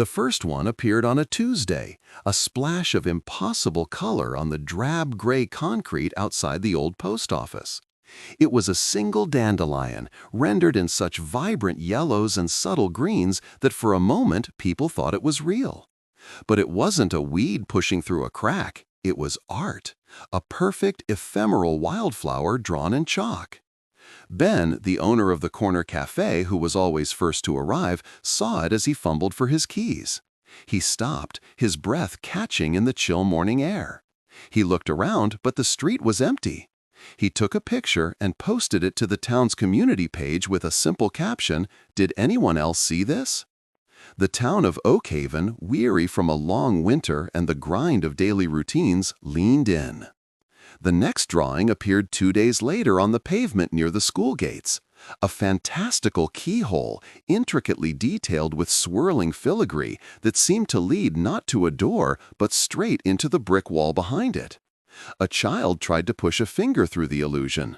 The first one appeared on a Tuesday, a splash of impossible color on the drab gray concrete outside the old post office. It was a single dandelion, rendered in such vibrant yellows and subtle greens that for a moment people thought it was real. But it wasn't a weed pushing through a crack, it was art, a perfect ephemeral wildflower drawn in chalk. Ben, the owner of the corner cafe who was always first to arrive, saw it as he fumbled for his keys. He stopped, his breath catching in the chill morning air. He looked around, but the street was empty. He took a picture and posted it to the town's community page with a simple caption, "Did anyone else see this?" The town of Oakhaven, weary from a long winter and the grind of daily routines, leaned in. The next drawing appeared 2 days later on the pavement near the school gates. A fantastical keyhole, intricately detailed with swirling filigree that seemed to lead not to a door but straight into the brick wall behind it. A child tried to push a finger through the illusion.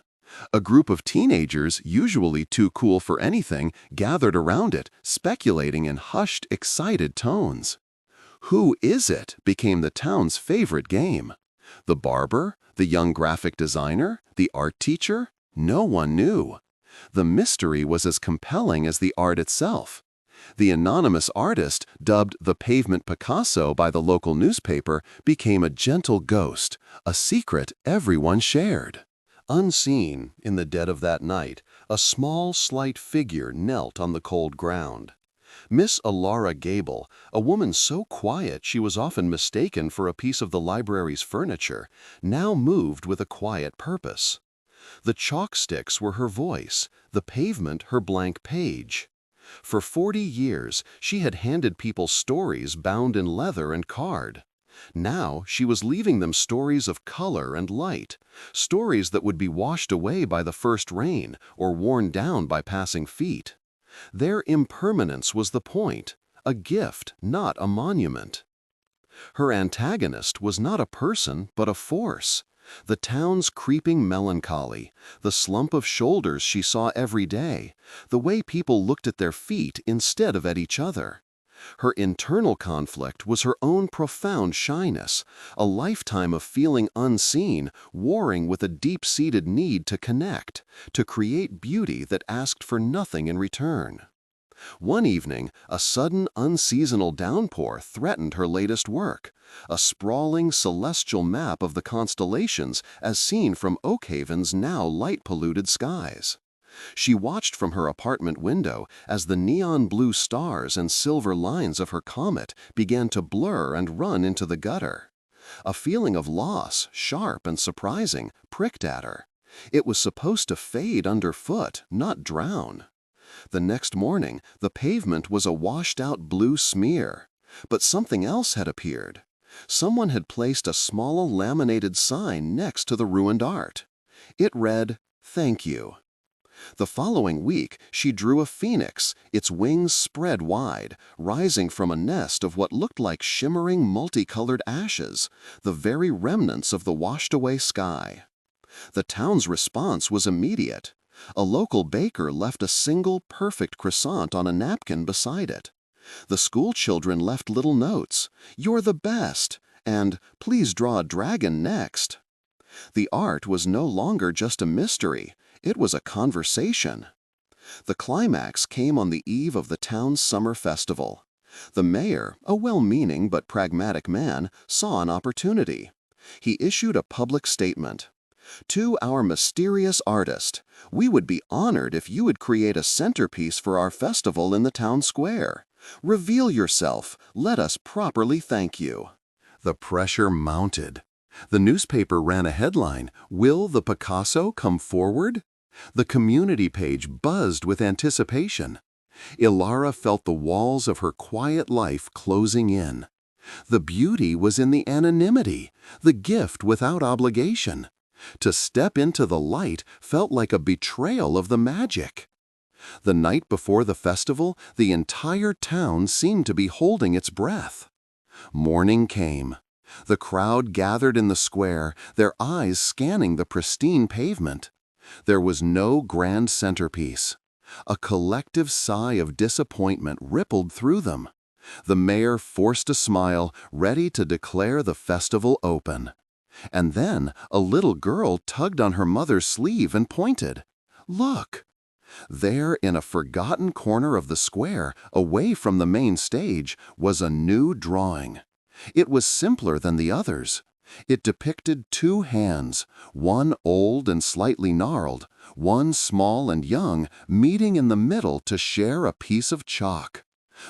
A group of teenagers, usually too cool for anything, gathered around it, speculating in hushed, excited tones. "Who is it?" became the town's favorite game. The barber? The young graphic designer? The art teacher? No one knew. The mystery was as compelling as the art itself. The anonymous artist, dubbed the Pavement Picasso by the local newspaper, became a gentle ghost, a secret everyone shared. Unseen, in the dead of that night, a small, slight figure knelt on the cold ground. Miss Alara Gable, a woman so quiet she was often mistaken for a piece of the library's furniture, now moved with a quiet purpose. The chalk sticks were her voice, the pavement her blank page. For 40 years, she had handed people stories bound in leather and card. Now she was leaving them stories of color and light, stories that would be washed away by the first rain or worn down by passing feet. Their impermanence was the point, a gift, not a monument. Her antagonist was not a person, but a force. The town's creeping melancholy, the slump of shoulders she saw every day, the way people looked at their feet instead of at each other. Her internal conflict was her own profound shyness, a lifetime of feeling unseen, warring with a deep-seated need to connect, to create beauty that asked for nothing in return. One evening, a sudden unseasonal downpour threatened her latest work, a sprawling celestial map of the constellations as seen from Oakhaven's now light-polluted skies. She watched from her apartment window as the neon blue stars and silver lines of her comet began to blur and run into the gutter. A feeling of loss, sharp and surprising, pricked at her. It was supposed to fade underfoot, not drown. The next morning, the pavement was a washed-out blue smear. But something else had appeared. Someone had placed a small laminated sign next to the ruined art. It read, "Thank you." The following week, she drew a phoenix, its wings spread wide, rising from a nest of what looked like shimmering multicolored ashes, the very remnants of the washed-away sky. The town's response was immediate. A local baker left a single perfect croissant on a napkin beside it. The school children left little notes, "You're the best," and "Please draw a dragon next." The art was no longer just a mystery. It was a conversation. The climax came on the eve of the town's summer festival. The mayor, a well-meaning but pragmatic man, saw an opportunity. He issued a public statement. "To our mysterious artist, we would be honored if you would create a centerpiece for our festival in the town square. Reveal yourself. Let us properly thank you." The pressure mounted. The newspaper ran a headline, "Will the Picasso come forward?" The community page buzzed with anticipation. Ilara felt the walls of her quiet life closing in. The beauty was in the anonymity, the gift without obligation. To step into the light felt like a betrayal of the magic. The night before the festival, the entire town seemed to be holding its breath. Morning came. The crowd gathered in the square, their eyes scanning the pristine pavement. There was no grand centerpiece. A collective sigh of disappointment rippled through them. The mayor forced a smile, ready to declare the festival open. And then a little girl tugged on her mother's sleeve and pointed. Look! There, in a forgotten corner of the square, away from the main stage, was a new drawing. It was simpler than the others. It depicted two hands, one old and slightly gnarled, one small and young, meeting in the middle to share a piece of chalk.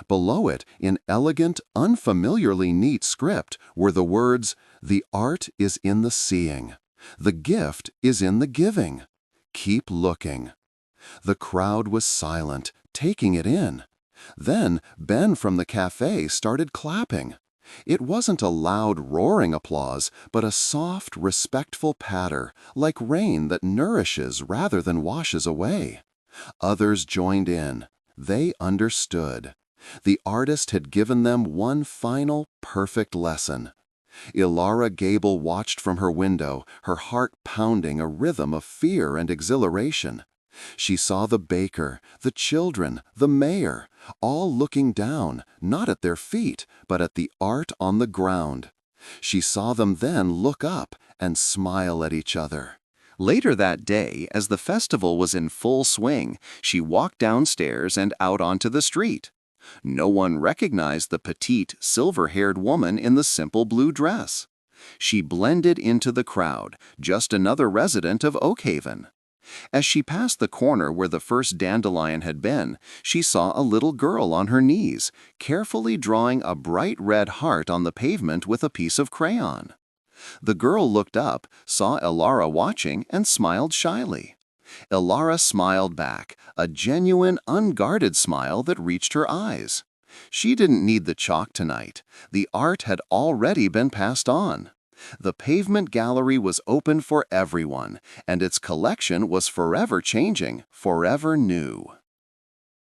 Below it, in elegant, unfamiliarly neat script, were the words, "The art is in the seeing. The gift is in the giving. Keep looking." The crowd was silent, taking it in. Then Ben from the cafe started clapping. It wasn't a loud, roaring applause, but a soft, respectful patter, like rain that nourishes rather than washes away. Others joined in. They understood. The artist had given them one final, perfect lesson. Ilara Gable watched from her window, her heart pounding a rhythm of fear and exhilaration. She saw the baker, the children, the mayor, all looking down, not at their feet, but at the art on the ground. She saw them then look up and smile at each other. Later that day, as the festival was in full swing, she walked downstairs and out onto the street. No one recognized the petite, silver-haired woman in the simple blue dress. She blended into the crowd, just another resident of Oakhaven. As she passed the corner where the first dandelion had been, she saw a little girl on her knees, carefully drawing a bright red heart on the pavement with a piece of crayon. The girl looked up, saw Ilara watching, and smiled shyly. Ilara smiled back, a genuine, unguarded smile that reached her eyes. She didn't need the chalk tonight. The art had already been passed on. The Pavement Gallery was open for everyone, and its collection was forever changing, forever new.